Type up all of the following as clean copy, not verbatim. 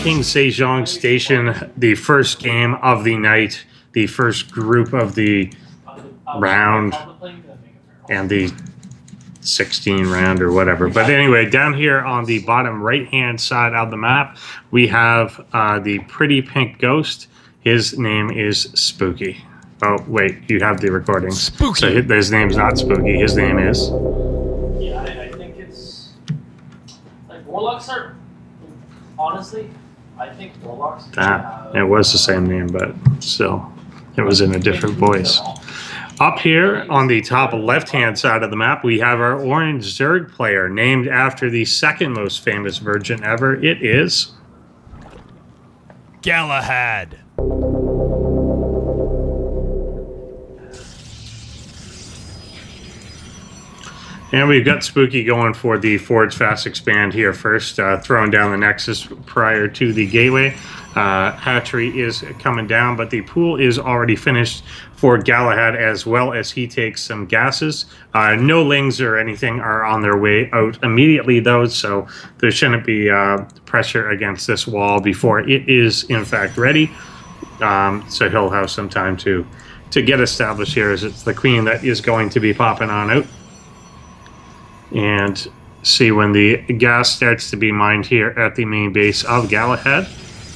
King Sejong Station, the first game of the night, the first group of the round, and the 16 round or whatever. But anyway, down here on the bottom right-hand side of the map, we have the pretty pink ghost. His name is sPoOky. Oh, wait, you have the recording. sPoOky. So his name's not sPoOky. His name is... Yeah, I think it's... Like, Warlocks are... Honestly, I think Warlocks... It was the same name, but still, it was in a different voice. Up here on the top left-hand side of the map, we have our orange Zerg player, named after the second most famous virgin ever. It is... Gallahad. And we've got sPoOky going for the Forge Fast Expand here first, throwing down the Nexus prior to the Gateway. Hatchery is coming down, but the pool is already finished for Gallahad, as well as he takes some gases. No lings or anything are on their way out immediately, though, so there shouldn't be pressure against this wall before it is, in fact, ready. So he'll have some time to get established here, as it's the Queen that is going to be popping on out. And see when the gas starts to be mined here at the main base of Gallahad,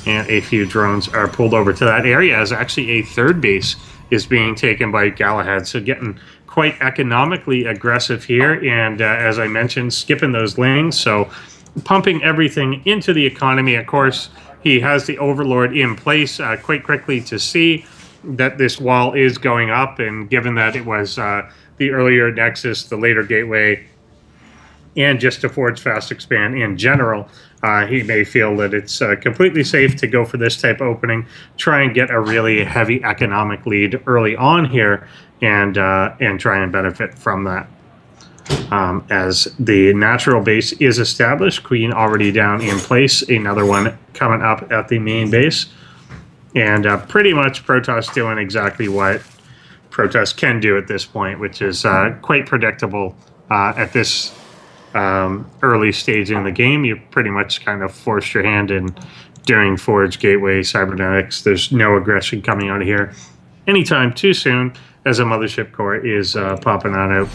and a few drones are pulled over to that area, as actually a third base is being taken by Gallahad. So getting quite economically aggressive here, and as I mentioned, skipping those lanes, so pumping everything into the economy. Of course, he has the Overlord in place quite quickly to see that this wall is going up, and given that it was the earlier Nexus, the later Gateway, and just to Forge Fast Expand in general, he may feel that it's completely safe to go for this type of opening, try and get a really heavy economic lead early on here, and try and benefit from that. As the natural base is established, Queen already down in place, another one coming up at the main base, and pretty much Protoss doing exactly what Protoss can do at this point, which is quite predictable at this early stage in the game. You pretty much kind of forced your hand in during Forge, Gateway, Cybernetics. There's no aggression coming out of here anytime too soon, as a Mothership Core is popping on out.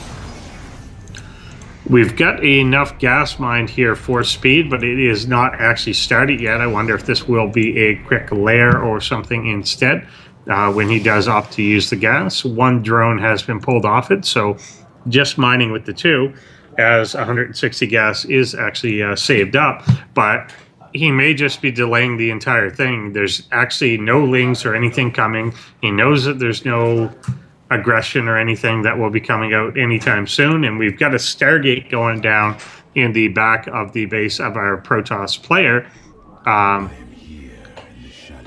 We've got enough gas mined here for speed, but it is not actually started yet. I wonder if this will be a quick lair or something instead when he does opt to use the gas. One drone has been pulled off it, so just mining with the two, as 160 gas is actually saved up, but he may just be delaying the entire thing. There's actually no lings or anything coming. He knows that there's no aggression or anything that will be coming out anytime soon, and we've got a Stargate going down in the back of the base of our Protoss player.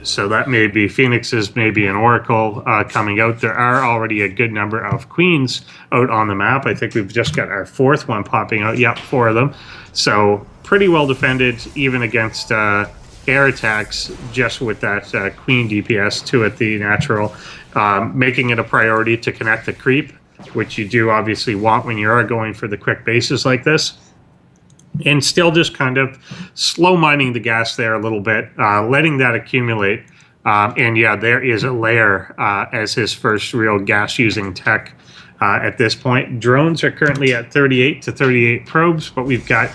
So that may be Phoenixes, maybe an Oracle coming out. There are already a good number of Queens out on the map. I think we've just got our fourth one popping out. Yep, 4 of them. So pretty well defended, even against air attacks, just with that Queen DPS to it, the natural. Making it a priority to connect the creep, which you do obviously want when you are going for the quick bases like this. And still just kind of slow mining the gas there a little bit, letting that accumulate. And yeah, there is a layer as his first real gas-using tech at this point. Drones are currently at 38 to 38 probes, but we've got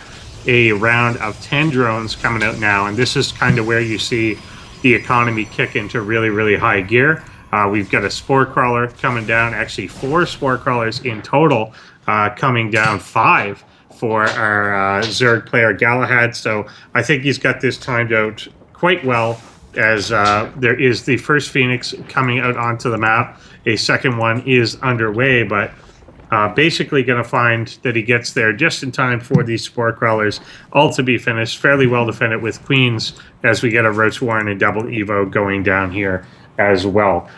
a round of 10 drones coming out now. And this is kind of where you see the economy kick into really, really high gear. We've got a Spore Crawler coming down, actually 4 Spore Crawlers in total, coming down 5 for our Zerg player Gallahad. So I think he's got this timed out quite well, as there is the first Phoenix coming out onto the map. A second one is underway, but basically going to find that he gets there just in time for these Spore Crawlers all to be finished. Fairly well defended with Queens, as we get a Roach Warren and double Evo going down here as well.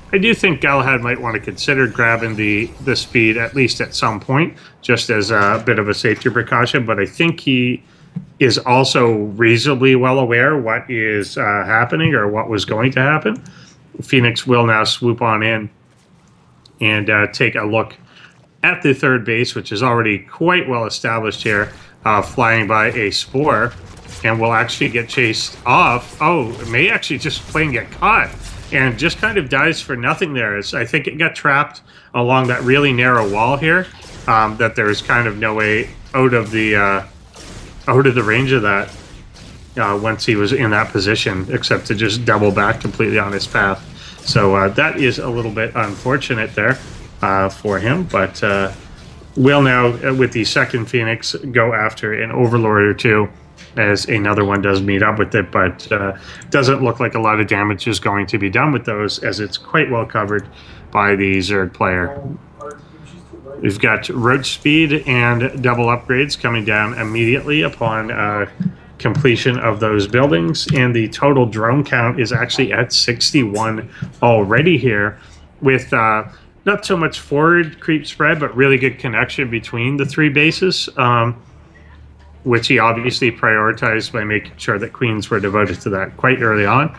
I do think Gallahad might want to consider grabbing the speed, at least at some point, just as a bit of a safety precaution, but I think he is also reasonably well aware what is happening, or what was going to happen. Phoenix will now swoop on in and take a look at the third base, which is already quite well established here, flying by a Spore. and will actually get chased off. Oh, it may actually just plain get caught and just kind of dies for nothing there. I think it got trapped along that really narrow wall here, that there's kind of no way out of the range of that once he was in that position, except to just double back completely on his path. So that is a little bit unfortunate there for him, but we'll now, with the second Phoenix, go after an Overlord or two, as another one does meet up with it, but doesn't look like a lot of damage is going to be done with those, as it's quite well covered by the Zerg player. We've got roach speed and double upgrades coming down immediately upon completion of those buildings, and the total drone count is actually at 61 already here, with not so much forward creep spread, but really good connection between the three bases, which he obviously prioritized by making sure that queens were devoted to that quite early on,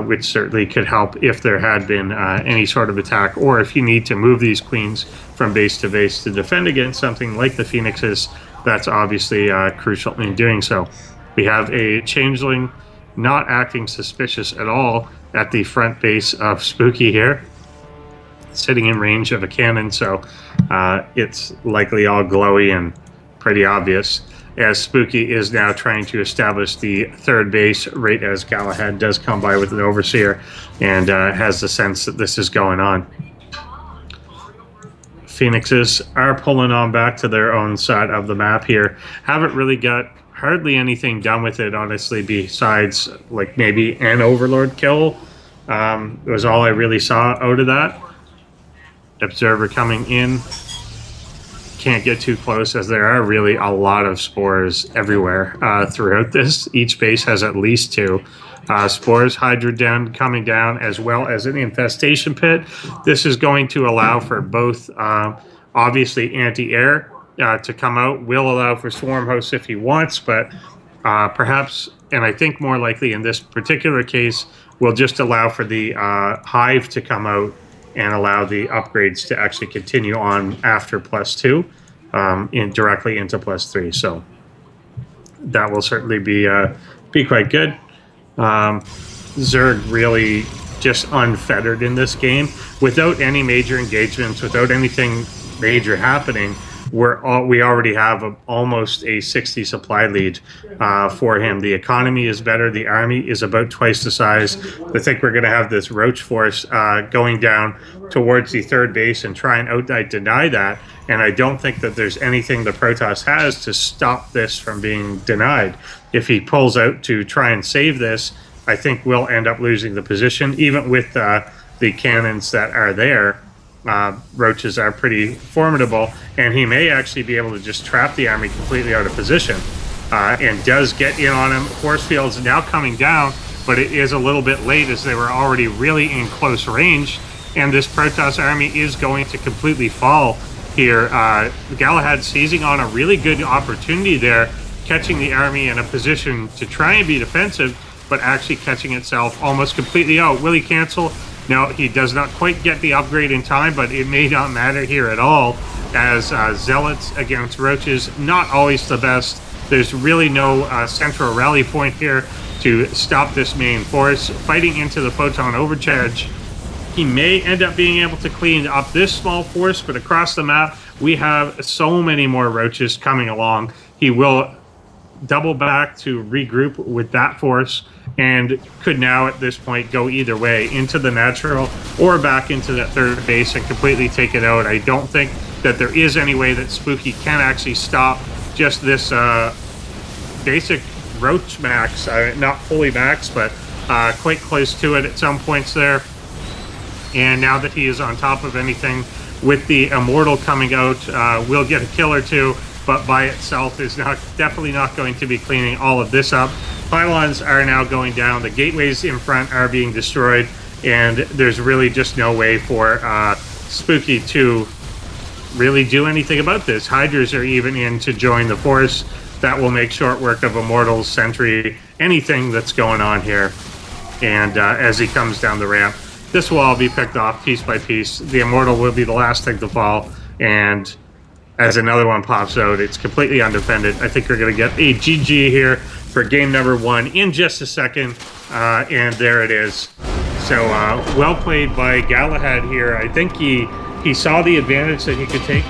which certainly could help if there had been any sort of attack, or if you need to move these queens from base to base to defend against something like the Phoenixes. That's obviously crucial in doing so. We have a changeling not acting suspicious at all at the front base of sPoOky here, sitting in range of a cannon, so it's likely all glowy and pretty obvious, as sPoOky is now trying to establish the third base right as Gallahad does come by with an overseer and has the sense that this is going on. Phoenixes are pulling on back to their own side of the map here. Haven't really got hardly anything done with it, honestly, besides like maybe an Overlord kill. It was all I really saw out of that. Observer coming in. Can't get too close, as there are really a lot of spores everywhere throughout this. Each base has at least two. Spores, Hydra Den coming down, as well as an infestation pit. This is going to allow for both, obviously, anti-air to come out. Will allow for swarm hosts if he wants, but perhaps, and I think more likely in this particular case, will just allow for the hive to come out and allow the upgrades to actually continue on after +2, directly into +3. So that will certainly be quite good. Zerg really just unfettered in this game, without any major engagements, without anything major happening. We already have almost a 60 supply lead for him. The economy is better. The army is about twice the size. I think we're going to have this roach force going down towards the third base and try and outright deny that. And I don't think that there's anything the Protoss has to stop this from being denied. If he pulls out to try and save this, I think we'll end up losing the position, even with the cannons that are there. Roaches are pretty formidable, and he may actually be able to just trap the army completely out of position, and does get in on him. Force fields now coming down, but it is a little bit late, as they were already really in close range, and this Protoss army is going to completely fall here. Gallahad seizing on a really good opportunity there, catching the army in a position to try and be defensive, but actually catching itself almost completely out. Will he cancel? No, he does not quite get the upgrade in time, but it may not matter here at all, as Zealots against Roaches, not always the best. There's really no central rally point here to stop this main force. Fighting into the photon overcharge, he may end up being able to clean up this small force, but across the map, we have so many more Roaches coming along. He will double back to regroup with that force, and could now at this point go either way, into the natural or back into that third base and completely take it out. I don't think that there is any way that sPoOky can actually stop just this basic roach max, not fully max, but quite close to it at some points there. And now that he is on top of anything, with the Immortal coming out, we'll get a kill or two, but by itself is definitely not going to be cleaning all of this up. Pylons are now going down, the gateways in front are being destroyed, and there's really just no way for sPoOky to really do anything about this. Hydras are even in to join the force. That will make short work of Immortals, Sentry, anything that's going on here. And as he comes down the ramp, this will all be picked off piece by piece. The Immortal will be the last thing to fall, and as another one pops out, it's completely undefended. I think we're going to get a GG here for game number 1 in just a second. And there it is. So well played by Gallahad here. I think he saw the advantage that he could take.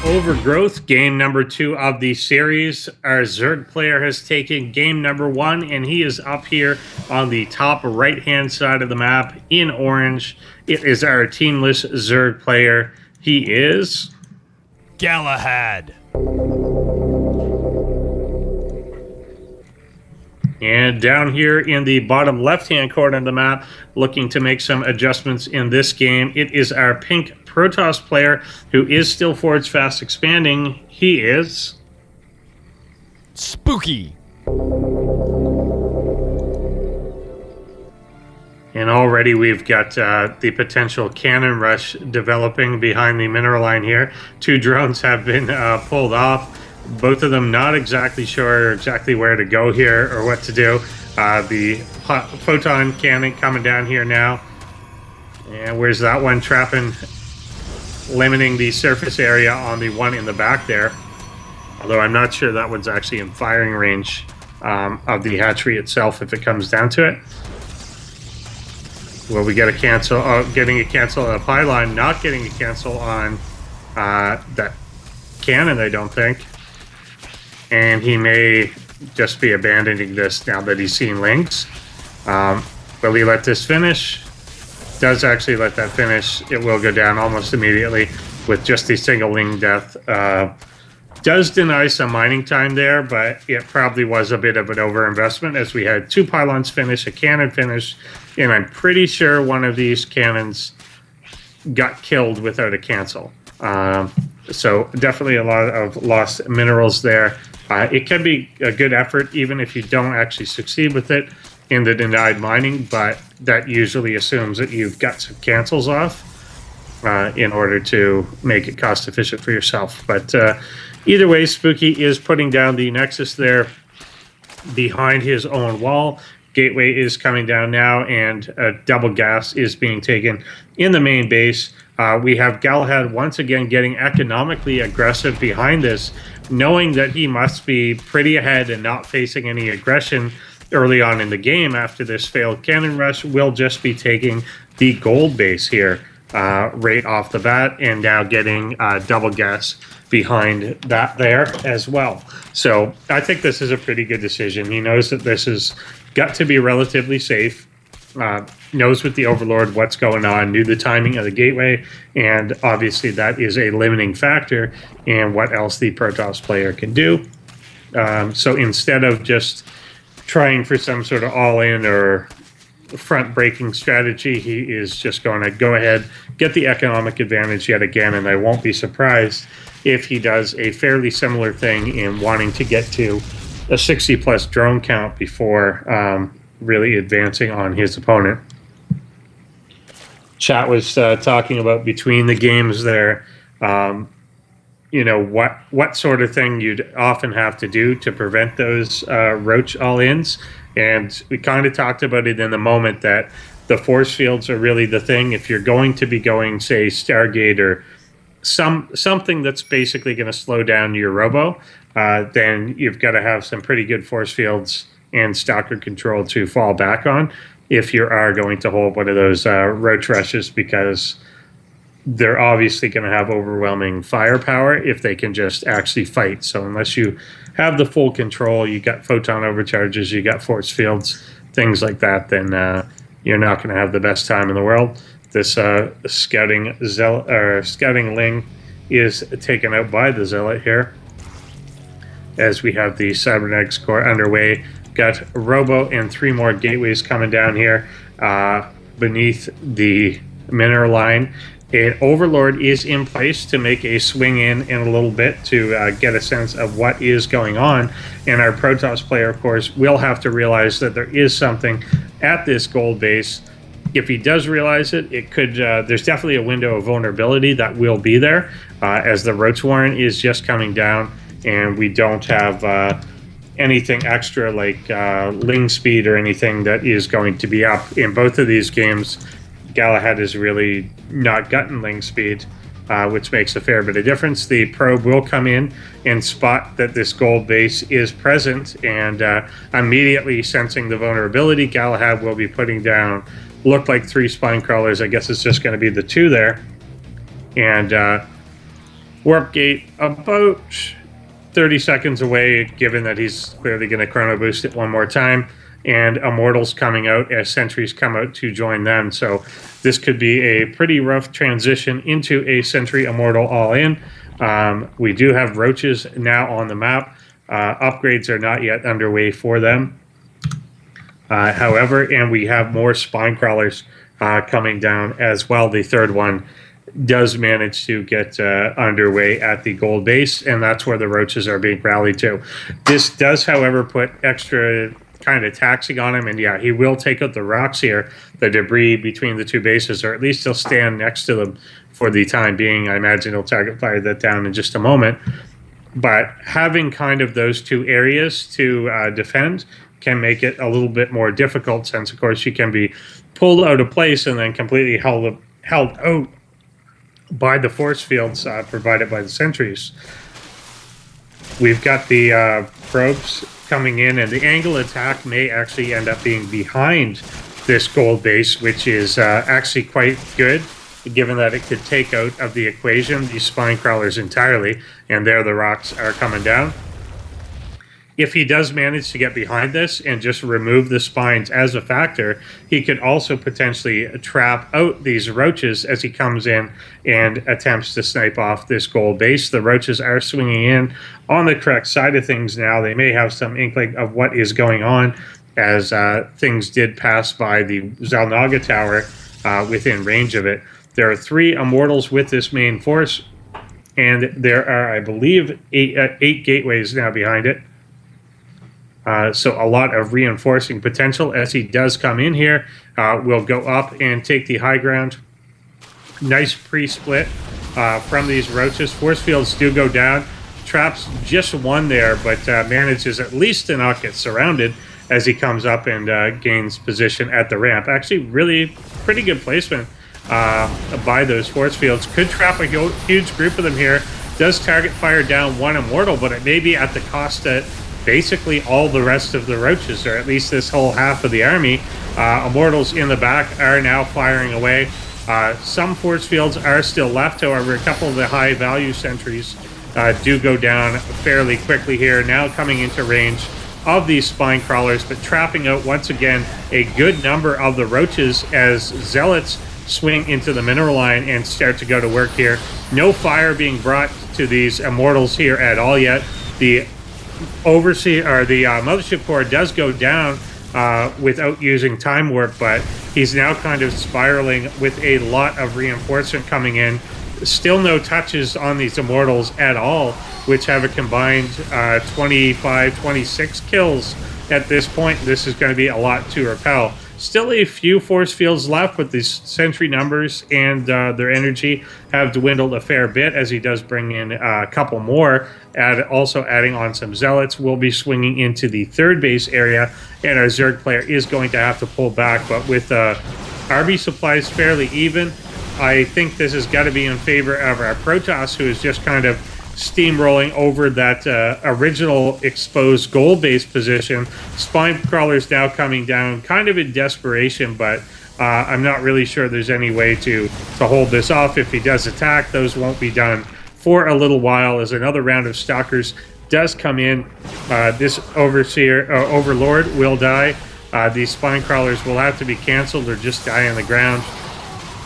Overgrowth, game number 2 of the series. Our Zerg player has taken game number 1, and he is up here on the top right-hand side of the map in orange. It is our teamless Zerg player. He is Gallahad. And down here in the bottom left-hand corner of the map, looking to make some adjustments in this game, it is our pink Protoss player who is still forwards fast expanding. He is sPoOky. And already we've got the potential cannon rush developing behind the mineral line here. 2 drones have been pulled off. Both of them not exactly sure exactly where to go here or what to do. The photon cannon coming down here now. And where's that one trapping, limiting the surface area on the one in the back there. Although I'm not sure that one's actually in firing range of the hatchery itself if it comes down to it. Will we get a cancel? Getting a cancel on a pylon, not getting a cancel on that cannon, I don't think. And he may just be abandoning this now that he's seen links. Will he let this finish? Does actually let that finish. It will go down almost immediately with just a single ling death. Does deny some mining time there, but it probably was a bit of an overinvestment as we had 2 pylons finish, a cannon finish, and I'm pretty sure one of these cannons got killed without a cancel. So definitely a lot of lost minerals there. It can be a good effort even if you don't actually succeed with it in the denied mining, but that usually assumes that you've got some cancels off in order to make it cost efficient for yourself. But either way, sPoOky is putting down the Nexus there behind his own wall. Gateway is coming down now, and a double gas is being taken in the main base. We have Gallahad once again getting economically aggressive behind this, knowing that he must be pretty ahead and not facing any aggression early on in the game after this failed cannon rush. Will just be taking the gold base here right off the bat, and now getting double gas behind that there as well. So I think this is a pretty good decision. He knows that this has got to be relatively safe. Knows with the Overlord what's going on, knew the timing of the gateway, and obviously that is a limiting factor in what else the Protoss player can do. So instead of just trying for some sort of all-in or front-breaking strategy, he is just going to go ahead, get the economic advantage yet again, and I won't be surprised if he does a fairly similar thing in wanting to get to a 60-plus drone count before really advancing on his opponent. Chat was talking about between the games there, you know, what sort of thing you'd often have to do to prevent those roach all-ins. And we kind of talked about it in the moment that the force fields are really the thing. If you're going to be going, say, Stargate or something that's basically going to slow down your robo, then you've got to have some pretty good force fields and stalker control to fall back on if you are going to hold one of those roach rushes, because they're obviously going to have overwhelming firepower if they can just actually fight. So unless you have the full control, you got photon overcharges, you got force fields, things like that, then you're not going to have the best time in the world. This scouting ling is taken out by the zealot here, as we have the cybernetics core underway. Got robo and 3 more gateways coming down here beneath the mineral line. An Overlord is in place to make a swing in a little bit to get a sense of what is going on. And our Protoss player, of course, will have to realize that there is something at this gold base. If he does realize it, it could. There's definitely a window of vulnerability that will be there as the Roach Warren is just coming down, and we don't have anything extra like ling speed or anything that is going to be up in both of these games. Gallahad is really not Guttenling speed, which makes a fair bit of difference. The probe will come in and spot that this gold base is present, and immediately sensing the vulnerability, Gallahad will be putting down, look like 3 spine crawlers. I guess it's just going to be the 2 there. And warp gate about 30 seconds away, given that he's clearly going to chrono boost it one more time. And Immortals coming out as sentries come out to join them. So this could be a pretty rough transition into a Sentry Immortal all-in. We do have roaches now on the map. Upgrades are not yet underway for them. However, and we have more spine crawlers coming down as well. The third one does manage to get underway at the gold base, and that's where the roaches are being rallied to. This does, however, put extra kind of taxing on him, and yeah, he will take out the rocks here, the debris between the 2 bases, or at least he'll stand next to them for the time being. I imagine he'll target fire that down in just a moment. But having kind of those 2 areas to defend can make it a little bit more difficult, since of course you can be pulled out of place and then completely held out by the force fields provided by the sentries. We've got the probes coming in, and the angle attack may actually end up being behind this gold base, which is actually quite good, given that it could take out of the equation these spine crawlers entirely, and there the rocks are coming down. If he does manage to get behind this and just remove the spines as a factor, he could also potentially trap out these roaches as he comes in and attempts to snipe off this gold base. The roaches are swinging in on the correct side of things now. They may have some inkling of what is going on, as things did pass by the Xel'Naga tower within range of it. There are 3 Immortals with this main force, and there are, I believe, 8 gateways now behind it. So a lot of reinforcing potential as he does come in here. We'll go up and take the high ground. Nice pre-split from these roaches. Force fields do go down. Traps just 1 there, but manages at least to not get surrounded as he comes up and gains position at the ramp. Actually, really pretty good placement by those force fields. Could trap a huge group of them here. Does target fire down 1 Immortal, but it may be at the cost that basically all the rest of the roaches, or at least this whole half of the army. Immortals in the back are now firing away. Some force fields are still left, however, a couple of the high value sentries do go down fairly quickly here, now coming into range of these spine crawlers, but trapping out once again a good number of the roaches as zealots swing into the mineral line and start to go to work here. No fire being brought to these Immortals here at all yet. The Overseer, or the Mothership Core, does go down without using Time Warp, but he's now kind of spiraling with a lot of reinforcement coming in. Still no touches on these Immortals at all, which have a combined 25, 26 kills at this point. This is going to be a lot to repel. Still a few force fields left, but these sentry numbers and their energy have dwindled a fair bit as he does bring in a couple more. Also adding on some zealots. We'll be swinging into the 3rd base area, and our Zerg player is going to have to pull back. But with RB supplies fairly even, I think this has got to be in favor of our Protoss, who is just kind of steamrolling over that original exposed gold base position. Spine crawlers now coming down kind of in desperation, but I'm not really sure there's any way to hold this off. If he does attack, those won't be done for a little while, as another round of stalkers does come in. This Overlord will die. These spine crawlers will have to be canceled or just die on the ground.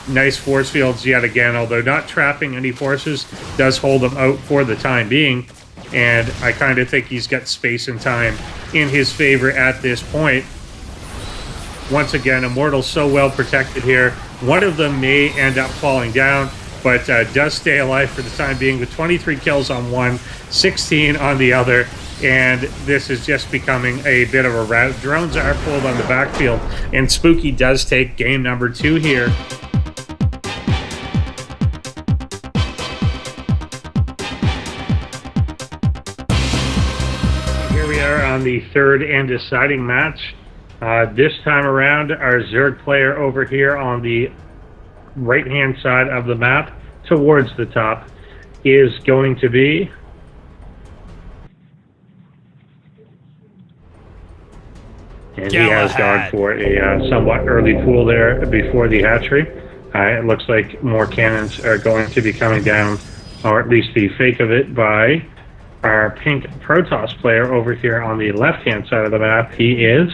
Nice force fields yet again, although not trapping any forces, does hold them out for the time being. And I kind of think he's got space and time in his favor at this point. Once again, Immortal's so well protected here. One of them may end up falling down, but does stay alive for the time being with 23 kills on one, 16 on the other. And this is just becoming a bit of a rout. Drones are pulled on the backfield, and sPoOky does take game number 2 here. On the 3rd and deciding match. This time around, our Zerg player over here on the right-hand side of the map towards the top is going to be and he has gone for a somewhat early pool there before the hatchery. It looks like more cannons are going to be coming down, or at least the fake of it, by our pink Protoss player over here on the left-hand side of the map. He is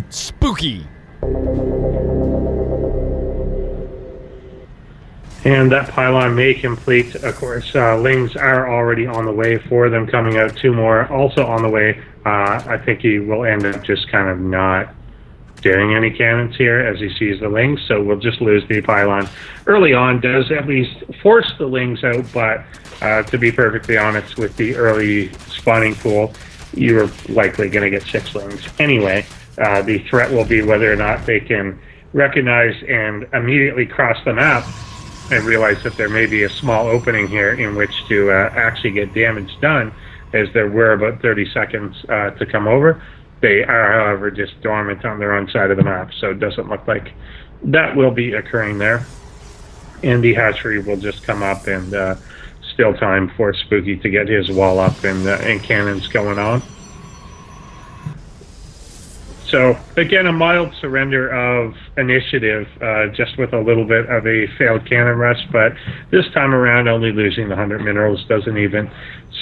sPoOky. And that pylon may complete. Of course, Lings are already on the way for them, coming out. 2 more also on the way. I think he will end up just kind of not doing any cannons here as he sees the Lings, so we'll just lose the pylon early on. Does at least force the Lings out, but to be perfectly honest, with the early spawning pool, you're likely going to get 6 Lings anyway. The threat will be whether or not they can recognize and immediately cross the map and realize that there may be a small opening here in which to actually get damage done, as there were about 30 seconds to come over. They are, however, just dormant on their own side of the map, so it doesn't look like that will be occurring there. And the hatchery will just come up, and still time for sPoOky to get his wall up and cannons going on. So, again, a mild surrender of initiative, just with a little bit of a failed cannon rush, but this time around only losing the 100 minerals, doesn't even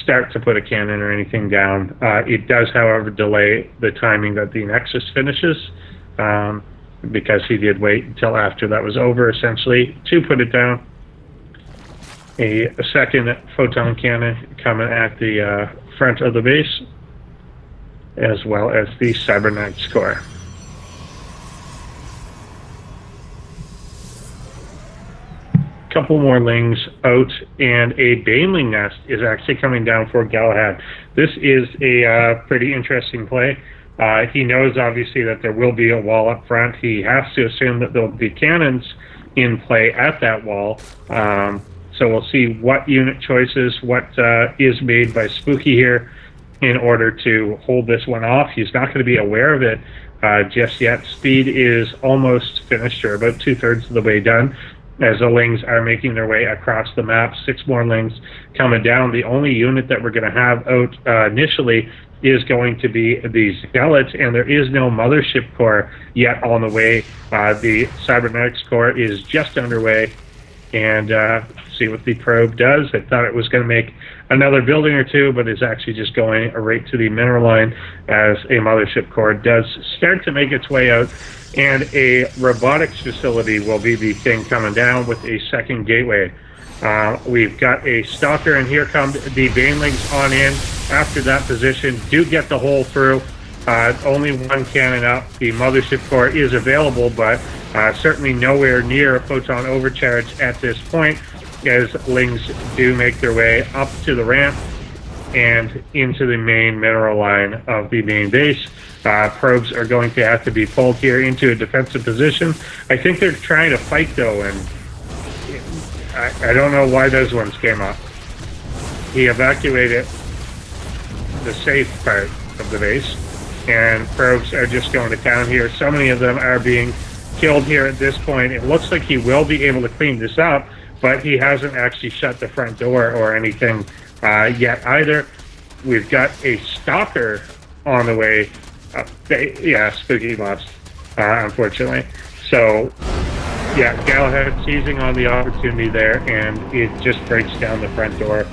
start to put a cannon or anything down. It does, however, delay the timing that the Nexus finishes, because he did wait until after that was over, essentially, to put it down. A second photon cannon coming at the front of the base, as well as the Cybernetics core. Couple more Lings out, and a Baneling nest is actually coming down for Gallahad. This is a pretty interesting play. He knows, obviously, that there will be a wall up front. He has to assume that there will be cannons in play at that wall. So we'll see what unit choices, what is made by sPoOky here in order to hold this one off. He's not going to be aware of it just yet. Speed is almost finished, or about 2/3 of the way done, as the Lings are making their way across the map. 6 more Lings coming down. The only unit that we're going to have out initially is going to be the Zealots, and there is no Mothership core yet on the way. The Cybernetics core is just underway, and see what the probe does. I thought it was going to make another building or 2, but it's actually just going right to the mineral line, as a Mothership core does start to make its way out, and a robotics facility will be the thing coming down with a second gateway. We've got a Stalker, and here come the Banelings on in after that position. Do get the hole through. Only 1 cannon up. The Mothership core is available, but certainly nowhere near a photon overcharge at this point, as Lings do make their way up to the ramp and into the main mineral line of the main base. Probes are going to have to be pulled here into a defensive position. I think they're trying to fight, though, and I don't know why those ones came up. He evacuated the safe part of the base, and probes are just going to town here. So many of them are being killed here at this point. It looks like he will be able to clean this up, but he hasn't actually shut the front door or anything yet either. We've got a Stalker on the way. Yeah, sPoOky lost, unfortunately. So, yeah, Gallahad seizing on the opportunity there, and it just breaks down the front door